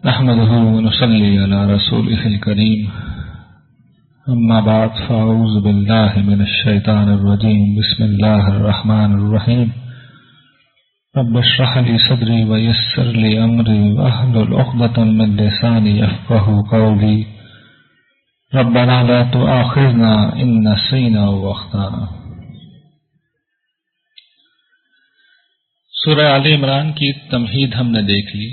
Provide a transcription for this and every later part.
نحمده ونصلي على رسوله الكريم أما بعد فأعوذ بالله من الشيطان الرجيم بسم الله الرحمن الرحيم رب اشرح لي صدري ويسر لي أمري واحلل عقدة من لساني يفقهوا قولي ربنا لا تؤاخذنا إن نسينا وأخطأنا۔ سورہ آل عمران کی تمہید ہم نے دیکھ لی۔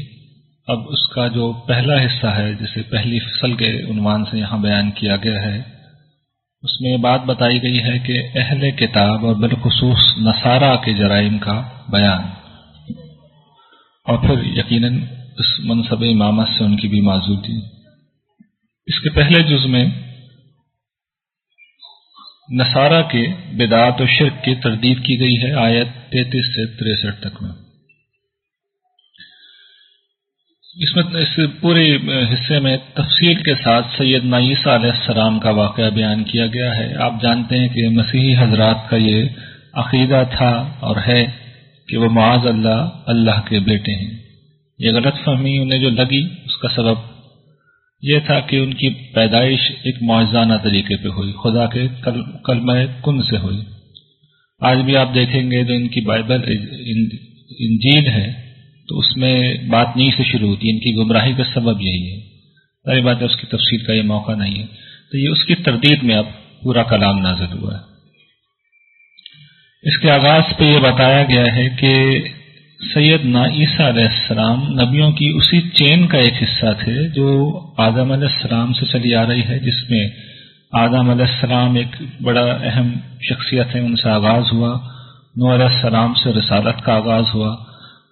اب اس کا جو پہلا حصہ ہے جسے پہلی فصل کے عنوان سے یہاں بیان کیا گیا ہے، اس میں یہ بات بتائی گئی ہے کہ اہل کتاب اور بالخصوص نصارہ کے جرائم کا بیان، اور پھر یقیناً اس منصب امامت سے ان کی بھی معزولی۔ اس کے پہلے جز میں نصارہ کے بدعات و شرک کی تردید کی گئی ہے، آیت 33 سے 63 تک میں۔ اس پورے حصے میں تفصیل کے ساتھ سیدنا عیسیٰ علیہ السلام کا واقعہ بیان کیا گیا ہے۔ آپ جانتے ہیں کہ مسیحی حضرات کا یہ عقیدہ تھا اور ہے کہ وہ معاذ اللہ اللہ کے بیٹے ہیں۔ یہ غلط فہمی انہیں جو لگی، اس کا سبب یہ تھا کہ ان کی پیدائش ایک معجزانہ طریقے پہ ہوئی، خدا کے کلمہ کن سے ہوئی۔ آج بھی آپ دیکھیں گے جو ان کی بائبل انجیل ہے تو اس میں بات نہیں سے شروع ہوتی ہے۔ ان کی گمراہی کا سبب یہی ہے۔ ظاہر بات ہے اس کی تفصیل کا یہ موقع نہیں ہے، تو یہ اس کی تردید میں اب پورا کلام نازل ہوا ہے۔ اس کے آغاز پہ یہ بتایا گیا ہے کہ سیدنا عیسیٰ علیہ السلام نبیوں کی اسی چین کا ایک حصہ تھے جو آدم علیہ السلام سے چلی آ رہی ہے، جس میں آدم علیہ السلام ایک بڑا اہم شخصیت ہے، ان سے آغاز ہوا۔ نوح علیہ السلام سے رسالت کا آغاز ہوا۔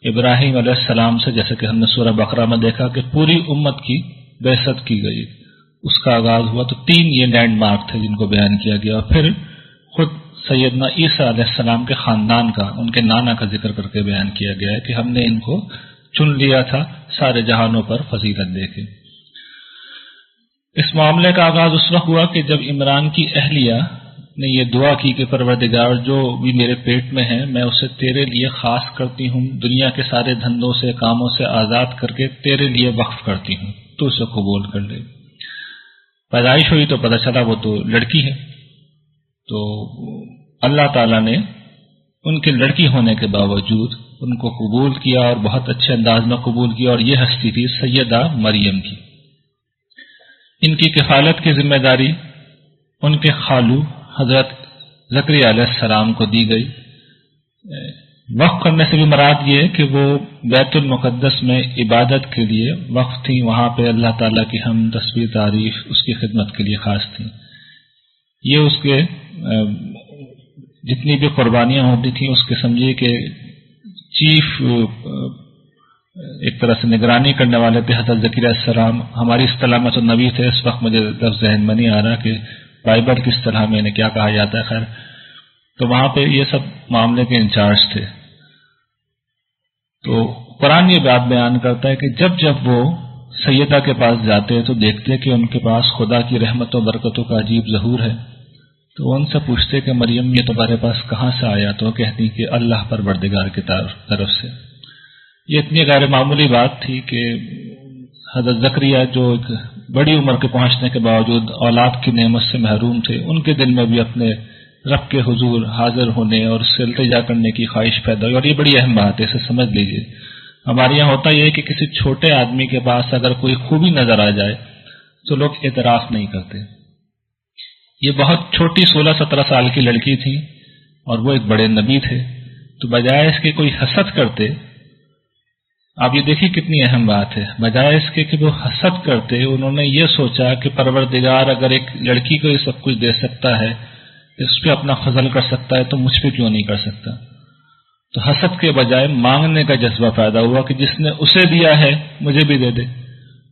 ابراہیم علیہ السلام سے، جیسے کہ ہم نے سورہ بقرہ میں دیکھا کہ پوری امت کی بعثت کی گئی، اس کا آغاز ہوا۔ تو تین یہ لینڈ مارک تھے جن کو بیان کیا گیا، اور پھر خود سیدنا عیسیٰ علیہ السلام کے خاندان کا، ان کے نانا کا ذکر کر کے بیان کیا گیا ہے کہ ہم نے ان کو چن لیا تھا سارے جہانوں پر فضیلت دے کے۔ اس معاملے کا آغاز اس وقت ہوا کہ جب عمران کی اہلیہ نے یہ دعا کی کہ پروردگار جو بھی میرے پیٹ میں ہے میں اسے تیرے لیے خاص کرتی ہوں، دنیا کے سارے دھندوں سے کاموں سے آزاد کر کے تیرے لیے وقف کرتی ہوں، تو اسے قبول کر لے۔ پیدائش ہوئی تو پتہ چلا وہ تو لڑکی ہے، تو اللہ تعالیٰ نے ان کے لڑکی ہونے کے باوجود ان کو قبول کیا اور بہت اچھے انداز میں قبول کیا، اور یہ ہستی تھی سیدہ مریم کی۔ ان کی کفالت کی ذمہ داری ان کے خالو حضرت زکریا علیہ السلام کو دی گئی۔ وقف کرنے سے بھی مراد یہ ہے کہ وہ بیت المقدس میں عبادت کے لیے وقف تھیں، وہاں پہ اللہ تعالیٰ کی حمد تسبیح تعریف اس کی خدمت کے لیے خاص تھیں۔ یہ اس کے جتنی بھی قربانیاں ہوتی تھیں اس کے سمجھیے کہ چیف ایک طرح سے نگرانی کرنے والے تھے حضرت زکریا علیہ السلام۔ ہماری اصطلاح میں تو نبی تھے، اس وقت مجھے لفظ ذہن میں نہیں آ رہا کہ بائبل کس طرح میں انہیں کیا کہا جاتا ہے، خیر تو وہاں پہ یہ سب معاملے کے انچارج تھے۔ تو قرآن یہ بات بیان کرتا ہے کہ جب جب وہ سیدہ کے پاس جاتے تو دیکھتے کہ ان کے پاس خدا کی رحمت و برکتوں کا عجیب ظہور ہے، تو ان سے پوچھتے کہ مریم یہ تمہارے پاس کہاں سے آیا؟ تو کہتی کہ اللہ پروردگار کی طرف سے۔ یہ اتنی غیر معمولی بات تھی کہ حضرت زکریا جو ایک بڑی عمر کے پہنچنے کے باوجود اولاد کی نعمت سے محروم تھے، ان کے دل میں بھی اپنے رب کے حضور حاضر ہونے اور اس سے التجا کرنے کی خواہش پیدا ہوئی، اور یہ بڑی اہم بات ہے، اسے سمجھ لیجئے۔ ہمارے یہاں ہوتا یہ ہے کہ کسی چھوٹے آدمی کے پاس اگر کوئی خوبی نظر آ جائے تو لوگ اعتراف نہیں کرتے۔ یہ بہت چھوٹی 16-17 سال کی لڑکی تھی اور وہ ایک بڑے نبی تھے، تو بجائے اس کے کوئی حسد کرتے، آپ یہ دیکھیے کتنی اہم بات ہے، بجائے اس کے کہ وہ حسد کرتے انہوں نے یہ سوچا کہ پروردگار اگر ایک لڑکی کو یہ سب کچھ دے سکتا ہے، اس پہ اپنا فضل کر سکتا ہے، تو مجھ پہ کیوں نہیں کر سکتا؟ تو حسد کے بجائے مانگنے کا جذبہ پیدا ہوا کہ جس نے اسے دیا ہے مجھے بھی دے دے۔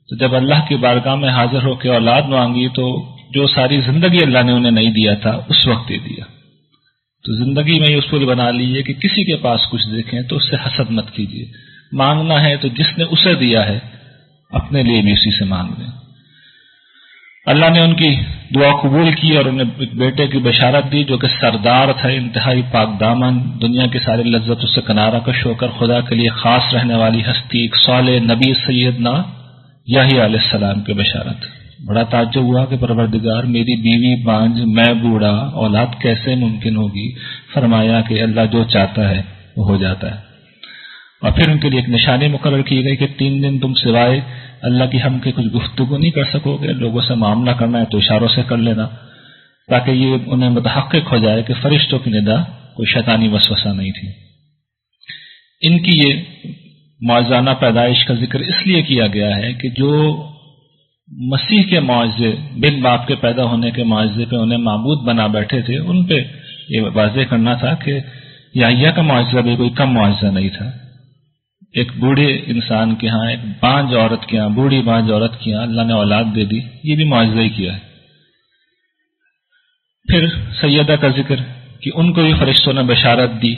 تو جب اللہ کی بارگاہ میں حاضر ہو کے اولاد مانگی تو جو ساری زندگی اللہ نے انہیں نہیں دیا تھا اس وقت دے دیا۔ تو زندگی میں یہ اصول بنا لیجیے کہ کسی کے پاس کچھ دیکھیں تو اس سے حسد مت کیجیے، مانگنا ہے تو جس نے اسے دیا ہے اپنے لیے بھی اسی سے مانگ لیں۔ اللہ نے ان کی دعا قبول کی اور انہیں ایک بیٹے کی بشارت دی جو کہ سردار تھا، انتہائی پاک دامن، دنیا کی ساری لذتوں سے کنارہ کش ہو کر خدا کے لیے خاص رہنے والی ہستی، ایک صالح نبی سیدنا یحییٰ علیہ السلام کی بشارت۔ بڑا تعجب ہوا کہ پروردگار میری بیوی بانجھ، میں بوڑھا، اولاد کیسے ممکن ہوگی؟ فرمایا کہ اللہ جو چاہتا ہے وہ ہو جاتا ہے۔ اور پھر ان کے لیے ایک نشانی مقرر کی گئی کہ 3 دن تم سوائے اللہ کی ہم کے کچھ گفتگو نہیں کر سکو گے، لوگوں سے معاملہ کرنا ہے تو اشاروں سے کر لینا، تاکہ یہ انہیں متحقق ہو جائے کہ فرشتوں کی ندا کوئی شیطانی وسوسہ نہیں تھی۔ ان کی یہ معجزانہ پیدائش کا ذکر اس لیے کیا گیا ہے کہ جو مسیح کے معجزے، بن باپ کے پیدا ہونے کے معجزے پہ انہیں معبود بنا بیٹھے تھے، ان پہ یہ واضح کرنا تھا کہ یحییٰ کا معجزہ بھی کوئی کم معجزہ نہیں تھا۔ ایک بوڑھے انسان کے ہاں، ایک بانجھ عورت کے ہاں، بوڑھی بانجھ عورت کے ہاں اللہ نے اولاد دے دی، یہ بھی معجزہ ہی کیا ہے۔ پھر سیدہ کا ذکر کہ ان کو بھی فرشتوں نے بشارت دی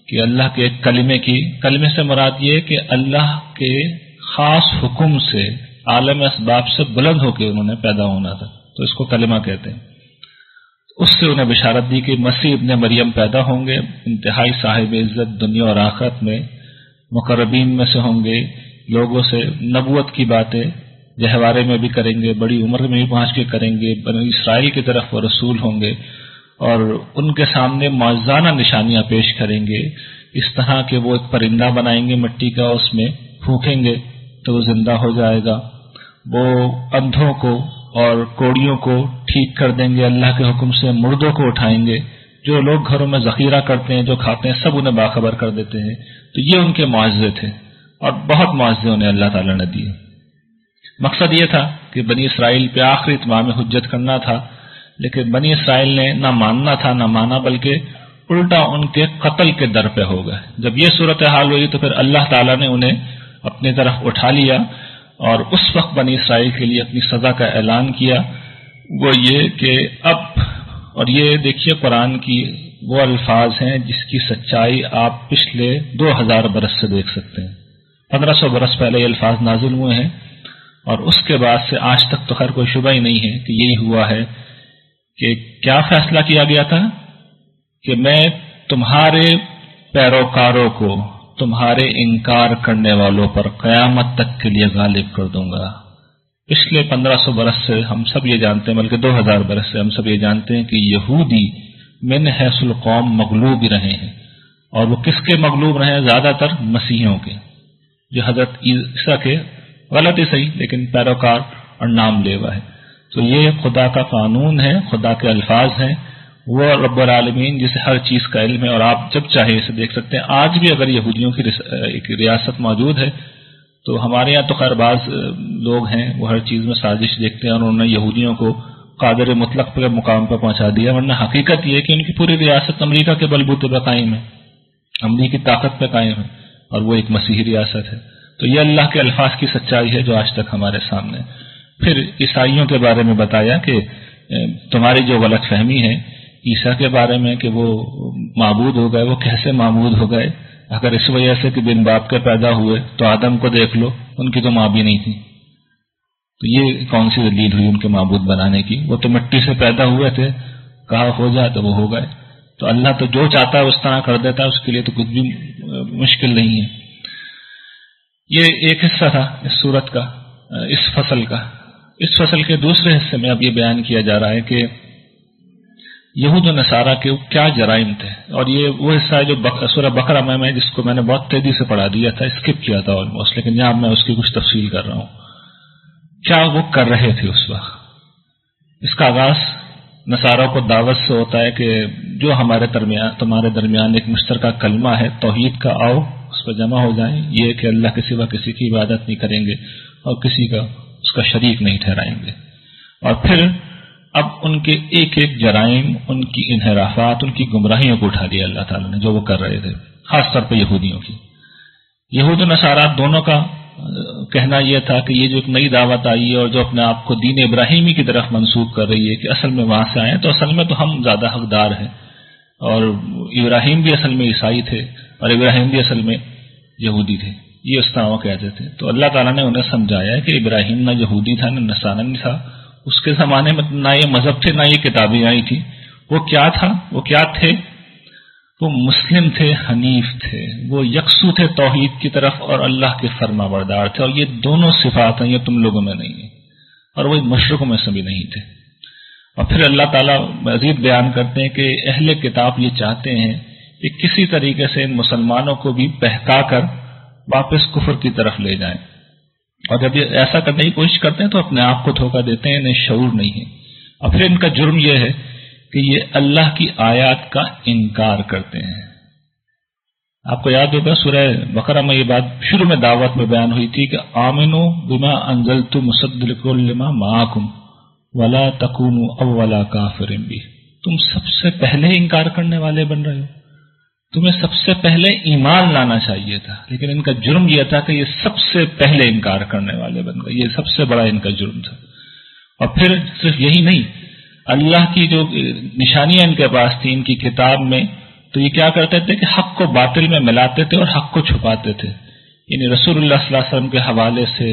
کہ اللہ کے ایک کلمے سے مراد یہ کہ اللہ کے خاص حکم سے عالم اسباب سے بلند ہو کے انہوں نے پیدا ہونا تھا، تو اس کو کلمہ کہتے ہیں۔ اس سے انہیں بشارت دی کہ مسیح ابن مریم پیدا ہوں گے، انتہائی صاحب عزت دنیا اور آخرت میں، مقربین میں سے ہوں گے، لوگوں سے نبوت کی باتیں جہوارے میں بھی کریں گے، بڑی عمر میں بھی پہنچ کے کریں گے، بنی اسرائیل کی طرف وہ رسول ہوں گے، اور ان کے سامنے معجزانہ نشانیاں پیش کریں گے، اس طرح کہ وہ ایک پرندہ بنائیں گے مٹی کا، اس میں پھونکیں گے تو وہ زندہ ہو جائے گا، وہ اندھوں کو اور کوڑیوں کو ٹھیک کر دیں گے اللہ کے حکم سے، مردوں کو اٹھائیں گے، جو لوگ گھروں میں ذخیرہ کرتے ہیں، جو کھاتے ہیں، سب انہیں باخبر کر دیتے ہیں۔ تو یہ ان کے معجزے تھے، اور بہت معجزے انہیں اللہ تعالیٰ نے دیے۔ مقصد یہ تھا کہ بنی اسرائیل پہ آخری اتمام حجت کرنا تھا، لیکن بنی اسرائیل نے نہ ماننا تھا نہ مانا، بلکہ الٹا ان کے قتل کے در پہ ہو گئے۔ جب یہ صورتحال ہوئی تو پھر اللہ تعالیٰ نے انہیں اپنی طرف اٹھا لیا، اور اس وقت بنی اسرائیل کے لیے اپنی سزا کا اعلان کیا، وہ یہ کہ اب، اور یہ دیکھیے قرآن کی وہ الفاظ ہیں جس کی سچائی آپ پچھلے 2000 برس سے دیکھ سکتے ہیں۔ 1500 برس پہلے یہ الفاظ نازل ہوئے ہیں، اور اس کے بعد سے آج تک تو خیر کوئی شبہ ہی نہیں ہے کہ یہی ہوا ہے کہ کیا فیصلہ کیا گیا تھا کہ میں تمہارے پیروکاروں کو تمہارے انکار کرنے والوں پر قیامت تک کے لیے غالب کر دوں گا۔ پچھلے 1500 برس سے ہم سب یہ جانتے ہیں، بلکہ 2000 برس سے ہم سب یہ جانتے ہیں کہ یہودی من حیث القوم مغلوب ہی رہے ہیں، اور وہ کس کے مغلوب رہے ہیں؟ زیادہ تر مسیحیوں کے، جو حضرت عیسیٰ کے غلط ہی صحیح لیکن پیروکار اور نام لیوا ہے۔ تو یہ خدا کا قانون ہے، خدا کے الفاظ ہیں، وہ رب العالمین جسے ہر چیز کا علم ہے، اور آپ جب چاہے اسے دیکھ سکتے ہیں۔ آج بھی اگر یہودیوں کی ایک ریاست موجود ہے تو ہمارے یہاں تو خیر بعض لوگ ہیں وہ ہر چیز میں سازش دیکھتے ہیں، اور انہوں نے یہودیوں کو قادر مطلق کے مقام پر پہنچا دیا، ورنہ حقیقت یہ ہے کہ ان کی پوری ریاست امریکہ کے بلبوتے پہ قائم ہے، امریکی طاقت پہ قائم ہے، اور وہ ایک مسیحی ریاست ہے۔ تو یہ اللہ کے الفاظ کی سچائی ہے جو آج تک ہمارے سامنے۔ پھر عیسائیوں کے بارے میں بتایا کہ تمہاری جو غلط فہمی ہے عیسیٰ کے بارے میں کہ وہ معبود ہو گئے، وہ کیسے معبود ہو گئے؟ اگر اس وجہ سے کہ بن باپ کے پیدا ہوئے تو آدم کو دیکھ لو، ان کی تو ماں بھی نہیں تھی، تو یہ کون سی دلیل ہوئی ان کے معبود بنانے کی؟ وہ تو مٹی سے پیدا ہوئے تھے، کہا ہو جائے تو وہ ہو گئے۔ تو اللہ تو جو چاہتا ہے اس طرح کر دیتا ہے، اس کے لیے تو کچھ بھی مشکل نہیں ہے۔ یہ ایک حصہ تھا اس سورت کا، اس فصل کا۔ اس فصل کے دوسرے حصے میں اب یہ بیان کیا جا رہا ہے کہ یہود و نصارہ کے کیا جرائم تھے، اور یہ وہ حصہ ہے جو سورہ بقرہ میں جس کو میں نے بہت تیزی سے پڑھا دیا تھا، اسکپ کیا تھا آلموسٹ، لیکن یہاں میں اس کی کچھ تفصیل کر رہا ہوں۔ کیا وہ کر رہے تھے اس وقت؟ اس کا آغاز نصارہ کو دعوت سے ہوتا ہے کہ جو تمہارے درمیان ایک مشترکہ کلمہ ہے توحید کا، آؤ اس پر جمع ہو جائیں، یہ کہ اللہ کے سوا کسی کی عبادت نہیں کریں گے اور کسی کا اس کا شریک نہیں ٹھہرائیں گے۔ اور پھر اب ان کے ایک ایک جرائم، ان کی انحرافات، ان کی گمراہیوں کو اٹھا لیا اللہ تعالیٰ نے جو وہ کر رہے تھے، خاص طور پہ یہودیوں کی۔ یہود و نصارہ دونوں کا کہنا یہ تھا کہ یہ جو ایک نئی دعوت آئی ہے اور جو اپنے آپ کو دین ابراہیمی کی طرف منسوب کر رہی ہے کہ اصل میں وہاں سے آئے تو اصل میں تو ہم زیادہ حقدار ہیں، اور ابراہیم بھی اصل میں عیسائی تھے اور ابراہیم بھی اصل میں یہودی تھے، یہ اس طرح وہ کہتے تھے۔ تو اللہ تعالیٰ نے انہیں سمجھایا کہ ابراہیم نہ یہودی تھا نہ نصرانی تھا، اس کے زمانے میں نہ یہ مذہب تھے نہ یہ کتابیں آئی تھی۔ وہ کیا تھا؟ وہ کیا تھے؟ وہ مسلم تھے، حنیف تھے، وہ یکسو تھے توحید کی طرف اور اللہ کے فرما بردار تھے، اور یہ دونوں صفات ہیں، یہ تم لوگوں میں نہیں ہیں، اور وہ مشرکوں میں سے بھی نہیں تھے۔ اور پھر اللہ تعالیٰ مزید بیان کرتے ہیں کہ اہل کتاب یہ چاہتے ہیں کہ کسی طریقے سے ان مسلمانوں کو بھی بہکا کر واپس کفر کی طرف لے جائیں، اور جب یہ ایسا کرنے کی کوشش کرتے ہیں تو اپنے آپ کو دھوکہ دیتے ہیں، انہیں شعور نہیں ہے۔ اور پھر ان کا جرم یہ ہے کہ یہ اللہ کی آیات کا انکار کرتے ہیں۔ آپ کو یاد ہوگا سورہ بقرہ میں یہ بات شروع میں دعوت میں بیان ہوئی تھی کہ آمنو بما انزلت مصدقا لما معکم ولا تکونوا اول کافر بہ، تم سب سے پہلے انکار کرنے والے بن رہے ہو، تمہیں سب سے پہلے ایمان لانا چاہیے تھا، لیکن ان کا جرم یہ تھا کہ یہ سب سے پہلے انکار کرنے والے بن گئے، یہ سب سے بڑا ان کا جرم تھا۔ اور پھر صرف یہی نہیں، اللہ کی جو نشانیاں ان کے پاس تھی ان کی کتاب میں، تو یہ کیا کرتے تھے کہ حق کو باطل میں ملاتے تھے اور حق کو چھپاتے تھے۔ یعنی رسول اللہ صلی اللہ علیہ وسلم کے حوالے سے،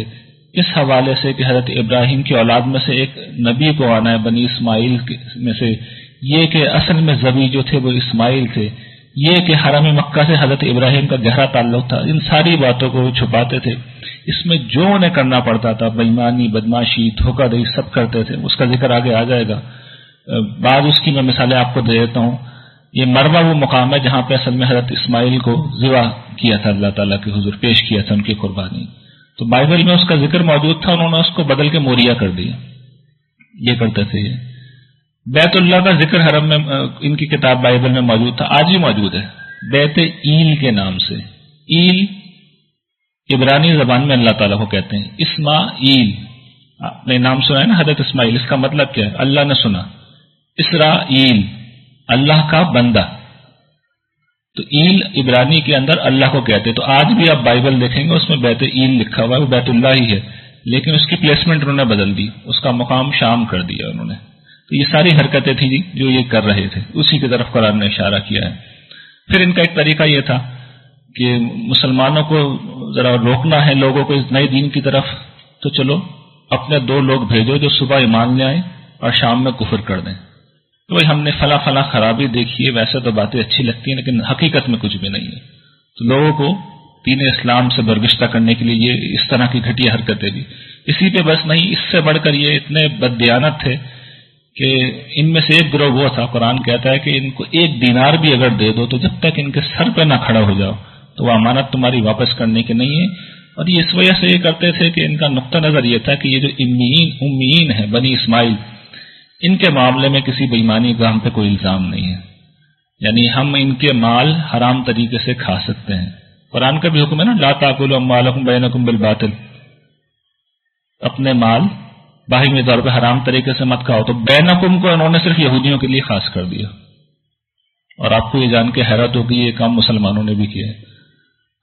اس حوالے سے کہ حضرت ابراہیم کی اولاد میں سے ایک نبی کو آنا ہے بنی اسماعیل میں سے، یہ کہ اصل میں ذبح جو تھے وہ اسماعیل تھے، یہ کہ حرم مکہ سے حضرت ابراہیم کا گہرا تعلق تھا، ان ساری باتوں کو وہ چھپاتے تھے۔ اس میں جو انہیں کرنا پڑتا تھا، بےایمانی، بدماشی، دھوکہ دہی، سب کرتے تھے۔ اس کا ذکر آگے آ جائے گا۔ بعض اس کی میں مثالیں آپ کو دے دیتا ہوں۔ یہ مروا وہ مقام ہے جہاں پہ اصل میں حضرت اسماعیل کو ذبح کیا تھا، اللہ تعالیٰ کے حضور پیش کیا تھا ان کی قربانی، تو بائبل میں اس کا ذکر موجود تھا، انہوں نے اس کو بدل کے موریا کر دیا، یہ کرتے تھے۔ یہ بیت اللہ کا ذکر حرم میں ان کی کتاب بائبل میں موجود تھا، آج بھی موجود ہے، بیت ایل کے نام سے۔ ایل عبرانی زبان میں اللہ تعالیٰ کو کہتے ہیں اسماعیل، آپ نے نام سنا ہے نا حضرت اسماعیل، اس کا مطلب کیا ہے؟ اللہ نے سنا۔ اسرائیل اللہ کا بندہ، تو ایل عبرانی کے اندر اللہ کو کہتے ہیں۔ تو آج بھی آپ بائبل دیکھیں گے اس میں بیت ایل لکھا ہوا ہے، وہ بیت اللہ ہی ہے، لیکن اس کی پلیسمنٹ انہوں نے بدل دی، اس کا مقام شام کر دیا انہوں نے۔ تو یہ ساری حرکتیں تھیں جو یہ کر رہے تھے، اسی کی طرف قرآن نے اشارہ کیا ہے۔ پھر ان کا ایک طریقہ یہ تھا کہ مسلمانوں کو ذرا روکنا ہے لوگوں کو اس نئے دین کی طرف، تو چلو اپنے 2 لوگ بھیجو جو صبح ایمان لے آئیں اور شام میں کفر کر دیں۔ تو بھائی ہم نے فلاں فلاں خرابی دیکھی ہے، ویسے تو باتیں اچھی لگتی ہیں لیکن حقیقت میں کچھ بھی نہیں ہے، تو لوگوں کو دین اسلام سے برگشتہ کرنے کے لیے یہ اس طرح کی گھٹیا حرکتیں بھی۔ اسی پہ بس نہیں، اس سے بڑھ کر یہ اتنے بددیانت تھے کہ ان میں سے ایک گروہ وہ تھا، قرآن کہتا ہے کہ ان کو 1 دینار بھی اگر دے دو تو جب تک ان کے سر پہ نہ کھڑا ہو جاؤ تو وہ امانت تمہاری واپس کرنے کی نہیں ہے۔ اور یہ اس وجہ سے یہ کرتے تھے کہ ان کا نقطہ نظر یہ تھا کہ یہ جو امیین ہیں بنی اسماعیل، ان کے معاملے میں کسی بےایمانی کا ہم پہ کوئی الزام نہیں ہے، یعنی ہم ان کے مال حرام طریقے سے کھا سکتے ہیں۔ قرآن کا بھی حکم ہے نا، لا تاکلوا اموالکم بینکم بالباطل، اپنے مال باہمی طور پہ حرام طریقے سے مت کھاؤ۔ تو بینکم کو انہوں نے صرف یہودیوں کے لیے خاص کر دیا، اور آپ کو یہ جان کے حیرت ہوگی یہ کام مسلمانوں نے بھی کیا ہے۔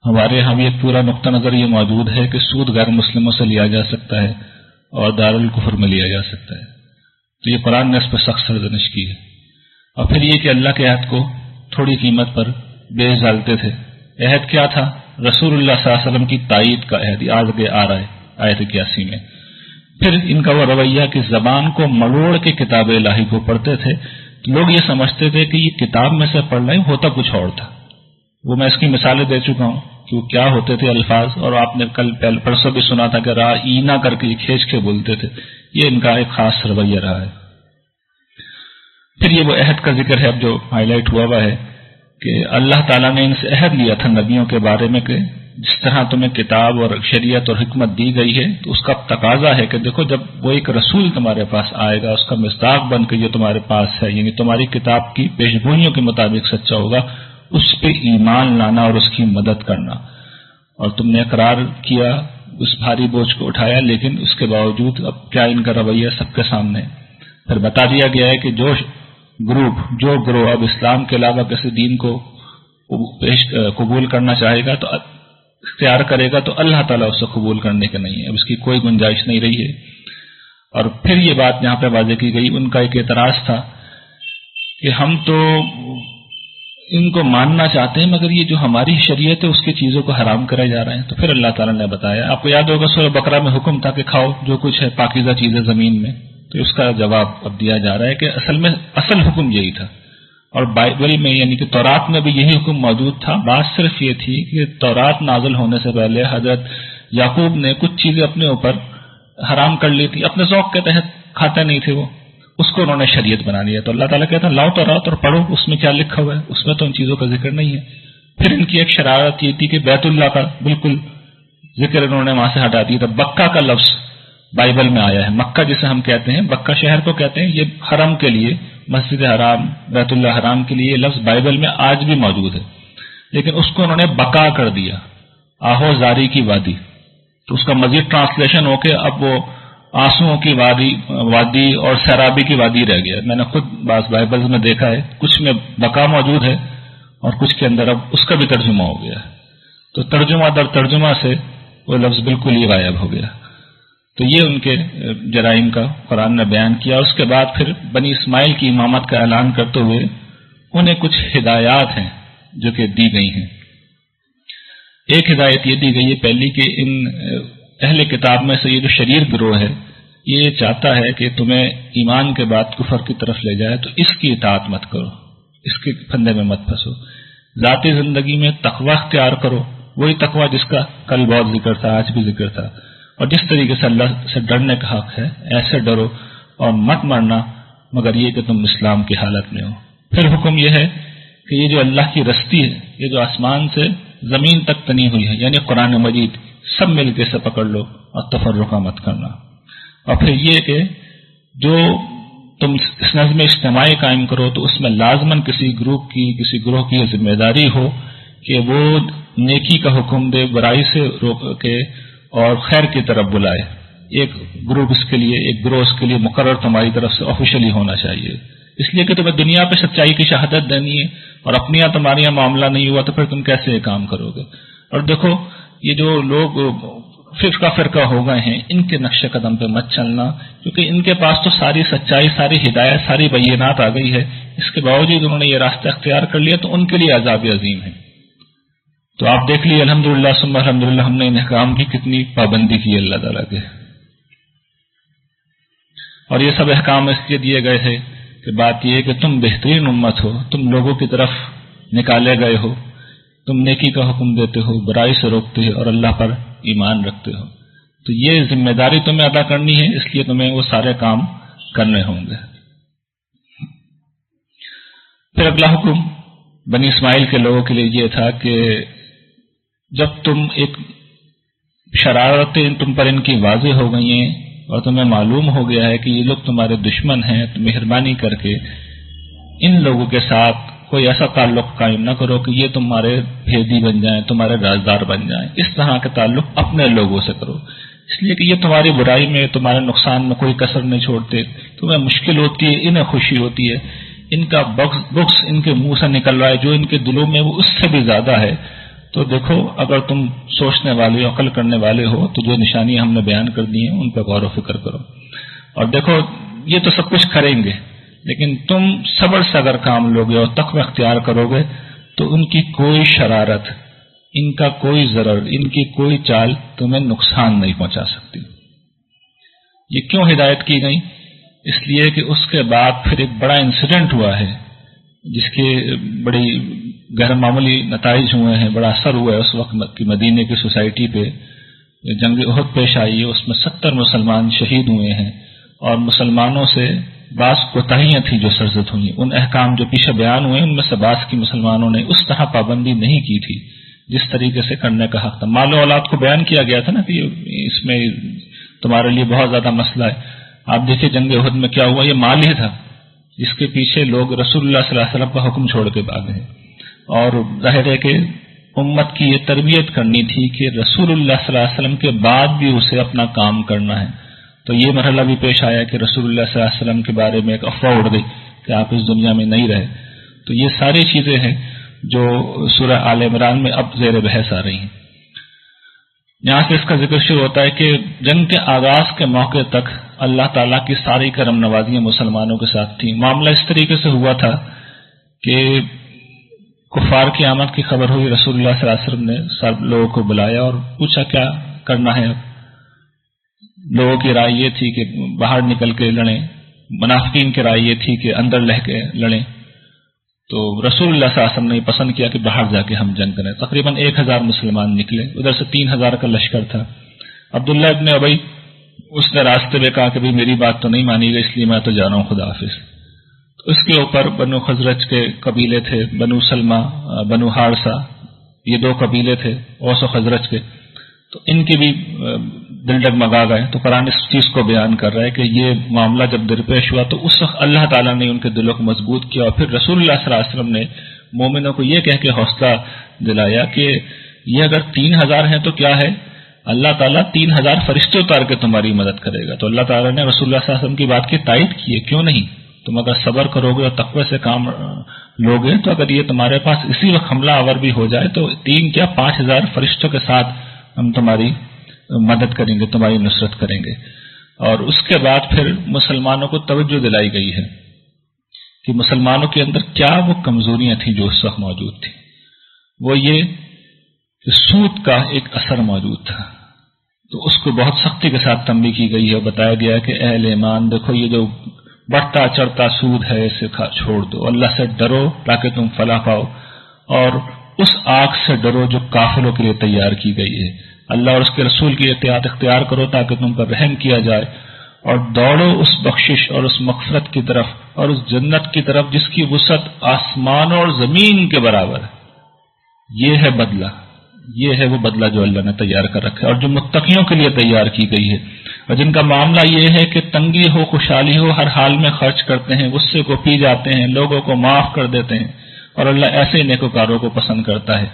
ہمارے یہاں بھی ایک پورا نقطہ نظر یہ موجود ہے کہ سود غیر مسلموں سے لیا جا سکتا ہے اور دارالکفر میں لیا جا سکتا ہے، تو یہ قرآن نے اس پر سخت سرزنش کی ہے۔ اور پھر یہ کہ اللہ کے عہد کو تھوڑی قیمت پر بیچ ڈالتے تھے۔ عہد کیا تھا؟ رسول اللہ صلی اللہ علیہ وسلم کی تائید کا عہد، آگے آ رہا ہے آیت 81 میں۔ پھر ان کا وہ رویہ کہ زبان کو مروڑ کے کتاب الہی کو پڑھتے تھے، لوگ یہ سمجھتے تھے کہ یہ کتاب میں سے پڑھ رہے ہیں، ہوتا کچھ اور تھا۔ وہ میں اس کی مثالیں دے چکا ہوں کہ وہ کیا ہوتے تھے الفاظ، اور آپ نے کل پرسوں بھی سنا تھا کہ رائینا کر کے کھینچ کے بولتے تھے، یہ ان کا ایک خاص رویہ رہا ہے۔ پھر یہ وہ عہد کا ذکر ہے اب جو ہائی لائٹ ہوا ہے کہ اللہ تعالیٰ نے ان سے عہد لیا تھا نبیوں کے بارے میں کہ جس طرح تمہیں کتاب اور شریعت اور حکمت دی گئی ہے تو اس کا تقاضا ہے کہ دیکھو جب وہ ایک رسول تمہارے پاس آئے گا، اس کا مصداق بن کے جو تمہارے پاس ہے، یعنی تمہاری کتاب کی پیشگوئیوں کے مطابق سچا ہوگا، اس پہ ایمان لانا اور اس کی مدد کرنا۔ اور تم نے اقرار کیا، اس بھاری بوجھ کو اٹھایا، لیکن اس کے باوجود اب کیا ان کا رویہ سب کے سامنے پھر بتا دیا گیا ہے کہ جو گروہ اب اسلام کے علاوہ کسی دین کو قبول کرنا چاہے گا تو اختیار کرے گا تو اللہ تعالیٰ اسے قبول کرنے کے نہیں ہے، اب اس کی کوئی گنجائش نہیں رہی ہے۔ اور پھر یہ بات یہاں پہ واضح کی گئی، ان کا ایک اعتراض تھا کہ ہم تو ان کو ماننا چاہتے ہیں مگر یہ جو ہماری شریعت ہے اس کی چیزوں کو حرام کرے جا رہے ہیں۔ تو پھر اللہ تعالیٰ نے بتایا، آپ کو یاد ہوگا سورہ بقرہ میں حکم تھا کہ کھاؤ جو کچھ ہے پاکیزہ چیزیں زمین میں، تو اس کا جواب اب دیا جا رہا ہے کہ اصل حکم یہی تھا، اور بائبل میں یعنی کہ تورات میں بھی یہی حکم موجود تھا. بات صرف یہ تھی کہ تورات نازل ہونے سے پہلے حضرت یعقوب نے کچھ چیزیں اپنے اوپر حرام کر لی تھی، اپنے ذوق کے تحت کھاتے نہیں تھے وہ، اس کو انہوں نے شریعت بنا لیا. تو اللہ تعالیٰ کہتا ہے لاؤ تورات اور پڑھو اس میں کیا لکھا ہوا ہے، اس میں تو ان چیزوں کا ذکر نہیں ہے. پھر ان کی ایک شرارت یہ تھی کہ بیت اللہ کا بالکل ذکر انہوں نے وہاں سے ہٹا دیا تھا. بکہ کا لفظ بائبل میں آیا ہے، مکہ جسے ہم کہتے ہیں، بکہ شہر کو کہتے ہیں، یہ حرم کے لیے، مسجد حرام بیت اللہ حرام کے لیے یہ لفظ بائبل میں آج بھی موجود ہے، لیکن اس کو انہوں نے بکا کر دیا، آہو زاری کی وادی. تو اس کا مزید ٹرانسلیشن ہو کے اب وہ آنسوؤں کی وادی اور سیرابی کی وادی رہ گیا. میں نے خود بعض بائبلز میں دیکھا ہے، کچھ میں بکا موجود ہے اور کچھ کے اندر اب اس کا بھی ترجمہ ہو گیا ہے. تو ترجمہ در ترجمہ سے وہ لفظ بالکل ہی غائب ہو گیا. تو یہ ان کے جرائم کا قرآن نے بیان کیا. اس کے بعد پھر بنی اسماعیل کی امامت کا اعلان کرتے ہوئے انہیں کچھ ہدایات ہیں جو کہ دی گئی ہیں. ایک ہدایت یہ دی گئی ہے پہلی کہ ان اہل کتاب میں سے یہ جو شریر گروہ ہے یہ چاہتا ہے کہ تمہیں ایمان کے بعد کفر کی طرف لے جائے، تو اس کی اطاعت مت کرو، اس کے پھندے میں مت پھنسو. ذاتی زندگی میں تقوی اختیار کرو، وہی تقوی جس کا کل بہت ذکر تھا، آج بھی ذکر تھا، اور جس طریقے سے اللہ سے ڈرنے کا حق ہے ایسے ڈرو، اور مت مرنا مگر یہ کہ تم اسلام کی حالت میں ہو. پھر حکم یہ ہے کہ یہ جو اللہ کی رستی ہے، یہ جو آسمان سے زمین تک تنی ہوئی ہے، یعنی قرآن مجید، سب مل کے اسے پکڑ لو اور تفرقہ مت کرنا. اور پھر یہ کہ جو تم اس نظم اجتماعی قائم کرو تو اس میں لازماً کسی گروہ کی ذمہ داری ہو کہ وہ نیکی کا حکم دے، برائی سے روک کے اور خیر کی طرف بلائے. ایک گروپ اس کے لیے، ایک گروہ اس کے لیے مقرر تمہاری طرف سے آفیشلی ہونا چاہیے، اس لیے کہ تمہیں دنیا پہ سچائی کی شہادت دینی ہے اور اپنی یہاں تمہارے یہاں معاملہ نہیں ہوا تو پھر تم کیسے یہ کام کرو گے. اور دیکھو یہ جو لوگ فرقہ ہو گئے ہیں، ان کے نقش قدم پہ مت چلنا، کیونکہ ان کے پاس تو ساری سچائی، ساری ہدایت، ساری بینات آ گئی ہے، اس کے باوجود انہوں نے یہ راستہ اختیار کر لیا تو ان کے لیے عذاب عظیم ہے. تو آپ دیکھ لیے الحمدللہ ثم الحمدللہ ہم نے ان احکام کی کتنی پابندی کی اللہ تعالیٰ کے. اور یہ سب احکام اس لیے دیے گئے ہیں کہ بات یہ ہے کہ تم بہترین امت ہو، تم لوگوں کی طرف نکالے گئے ہو، تم نیکی کا حکم دیتے ہو، برائی سے روکتے ہو اور اللہ پر ایمان رکھتے ہو. تو یہ ذمہ داری تمہیں ادا کرنی ہے، اس لیے تمہیں وہ سارے کام کرنے ہوں گے. پھر اگلا حکم بنی اسماعیل کے لوگوں کے لیے یہ تھا کہ جب تم ایک شرارتیں تم پر ان کی واضح ہو گئی ہیں اور تمہیں معلوم ہو گیا ہے کہ یہ لوگ تمہارے دشمن ہیں، تو مہربانی کر کے ان لوگوں کے ساتھ کوئی ایسا تعلق قائم نہ کرو کہ یہ تمہارے بھیدی بن جائیں، تمہارے رازدار بن جائیں. اس طرح کے تعلق اپنے لوگوں سے کرو، اس لیے کہ یہ تمہاری برائی میں، تمہارے نقصان میں کوئی کسر نہیں چھوڑتے. تمہیں مشکل ہوتی ہے، انہیں خوشی ہوتی ہے. ان کا بغض ان کے منہ سے نکل رہا ہے، جو ان کے دلوں میں وہ اس سے بھی زیادہ ہے. تو دیکھو اگر تم سوچنے والے، عقل کرنے والے ہو تو جو نشانیاں ہم نے بیان کر دی ہیں ان پہ غور و فکر کرو. اور دیکھو یہ تو سب کچھ کریں گے، لیکن تم صبر سے اگر کام لوگے اور تقوی اختیار کرو گے تو ان کی کوئی شرارت، ان کا کوئی ضرر، ان کی کوئی چال تمہیں نقصان نہیں پہنچا سکتی. یہ کیوں ہدایت کی گئی؟ اس لیے کہ اس کے بعد پھر ایک بڑا انسیڈنٹ ہوا ہے جس کے بڑی غیر معمولی نتائج ہوئے ہیں، بڑا اثر ہوا ہے. اس وقت کی مدینے کی سوسائٹی پہ جنگ احد پیش آئی ہے، اس میں 70 مسلمان شہید ہوئے ہیں اور مسلمانوں سے بعض کوتاہیاں تھیں جو سرزد ہوئی. ان احکام جو پیچھے بیان ہوئے ان میں سے بعض کی مسلمانوں نے اس طرح پابندی نہیں کی تھی جس طریقے سے کرنے کا حق تھا. مال و اولاد کو بیان کیا گیا تھا نا کہ اس میں تمہارے لیے بہت زیادہ مسئلہ ہے. آپ دیکھیں جنگ احد میں کیا ہوا، یہ مال ہی تھا جس کے پیچھے لوگ رسول اللہ صلی اللہ علیہ وسلم کا حکم چھوڑ کے بھاگے ہیں. اور ظاہر ہے کہ امت کی یہ تربیت کرنی تھی کہ رسول اللہ صلی اللہ علیہ وسلم کے بعد بھی اسے اپنا کام کرنا ہے. تو یہ مرحلہ بھی پیش آیا کہ رسول اللہ صلی اللہ علیہ وسلم کے بارے میں ایک افواہ اڑ گئی کہ آپ اس دنیا میں نہیں رہے. تو یہ ساری چیزیں ہیں جو سورہ آل عمران میں اب زیر بحث آ رہی ہیں. یہاں سے اس کا ذکر شروع ہوتا ہے کہ جنگ کے آغاز کے موقع تک اللہ تعالیٰ کی ساری کرم نوازیاں مسلمانوں کے ساتھ تھیں. معاملہ اس طریقے سے ہوا تھا کہ کفار کی آمد کی خبر ہوئی، رسول اللہ صلی اللہ علیہ وسلم نے سب لوگوں کو بلایا اور پوچھا کیا کرنا ہے. لوگوں کی رائے یہ تھی کہ باہر نکل کے لڑیں، منافقین کی رائے یہ تھی کہ اندر رہ کے لڑیں. تو رسول اللہ صلی اللہ علیہ وسلم نے پسند کیا کہ باہر جا کے ہم جنگ کریں. تقریباً 1000 مسلمان نکلے, ادھر سے 3000 کا لشکر تھا. عبداللہ ابن ابی اس نے راستے میں کہا کہ میری بات تو نہیں مانی گئی, اس لیے میں تو جا رہا ہوں, خدا حافظ. تو اس کے اوپر بنو خزرج کے قبیلے تھے, بنو سلمہ, بنو حارثہ, یہ 2 قبیلے تھے اوس و خزرج کے. تو ان کے بھی دل ڈگمگا گئے. تو قرآن اس چیز کو بیان کر رہا ہے کہ یہ معاملہ جب درپیش ہوا تو اس وقت اللہ تعالیٰ نے ان کے دلوں کو مضبوط کیا, اور پھر رسول اللہ صلی اللہ علیہ وسلم نے مومنوں کو یہ کہہ کے حوصلہ دلایا کہ یہ اگر 3000 ہیں تو کیا ہے, اللہ تعالیٰ 3000 فرشتے اتار کے تمہاری مدد کرے گا. تو اللہ تعالیٰ نے رسول اللہ صلی اللہ علیہ وسلم کی بات کی تائید کی ہے, کیوں نہیں, تم اگر صبر کرو گے اور تقوی سے کام لوگے تو اگر یہ تمہارے پاس اسی وقت حملہ آور بھی ہو جائے تو 3 کیا 5000 فرشتوں کے ساتھ ہم تمہاری مدد کریں گے, تمہاری نصرت کریں گے. اور اس کے بعد پھر مسلمانوں کو توجہ دلائی گئی ہے کہ مسلمانوں کے اندر کیا وہ کمزوریاں تھیں جو اس وقت موجود تھیں. وہ یہ کہ سود کا ایک اثر موجود تھا, تو اس کو بہت سختی کے ساتھ تنبیہ کی گئی ہے. بتایا گیا ہے کہ اہل ایمان دیکھو یہ جو بڑھتا چڑھتا سود ہے اسے چھوڑ دو, اللہ سے ڈرو تاکہ تم فلاح پاؤ, اور اس آگ سے ڈرو جو کافروں کے لیے تیار کی گئی ہے. اللہ اور اس کے رسول کی اطاعت اختیار کرو تاکہ تم پر رحم کیا جائے, اور دوڑو اس بخشش اور اس مغفرت کی طرف اور اس جنت کی طرف جس کی وسعت آسمانوں اور زمین کے برابر ہے. یہ ہے بدلہ, یہ ہے وہ بدلہ جو اللہ نے تیار کر رکھا ہے اور جو متقیوں کے لیے تیار کی گئی ہے, اور جن کا معاملہ یہ ہے کہ تنگی ہو خوشحالی ہو ہر حال میں خرچ کرتے ہیں, غصے کو پی جاتے ہیں, لوگوں کو معاف کر دیتے ہیں, اور اللہ ایسے نیکوکاروں کو پسند کرتا ہے.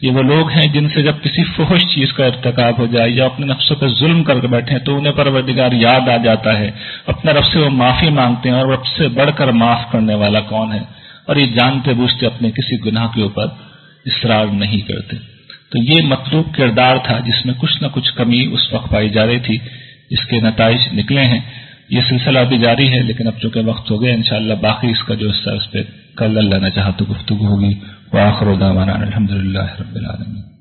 یہ وہ لوگ ہیں جن سے جب کسی فحش چیز کا ارتکاب ہو جائے یا اپنے نفسوں پہ ظلم کر بیٹھے تو انہیں پروردگار یاد آ جاتا ہے, اپنے رب سے وہ معافی مانگتے ہیں, اور رب سے بڑھ کر معاف کرنے والا کون ہے, اور یہ جانتے بوجھتے اپنے کسی گناہ کے اوپر اصرار نہیں کرتے. تو یہ مطلوب کردار تھا جس میں کچھ نہ کچھ کمی اس وقت پائی جا رہی تھی, اس کے نتائج نکلے ہیں. یہ سلسلہ بھی جاری ہے, لیکن اب چونکہ وقت ہو گیا انشاءاللہ باقی اس کا جو حصہ اس پہ کل اللہ نے چاہا تو گفتگو ہوگی. وآخر دعوانا الحمدللہ رب العالمین.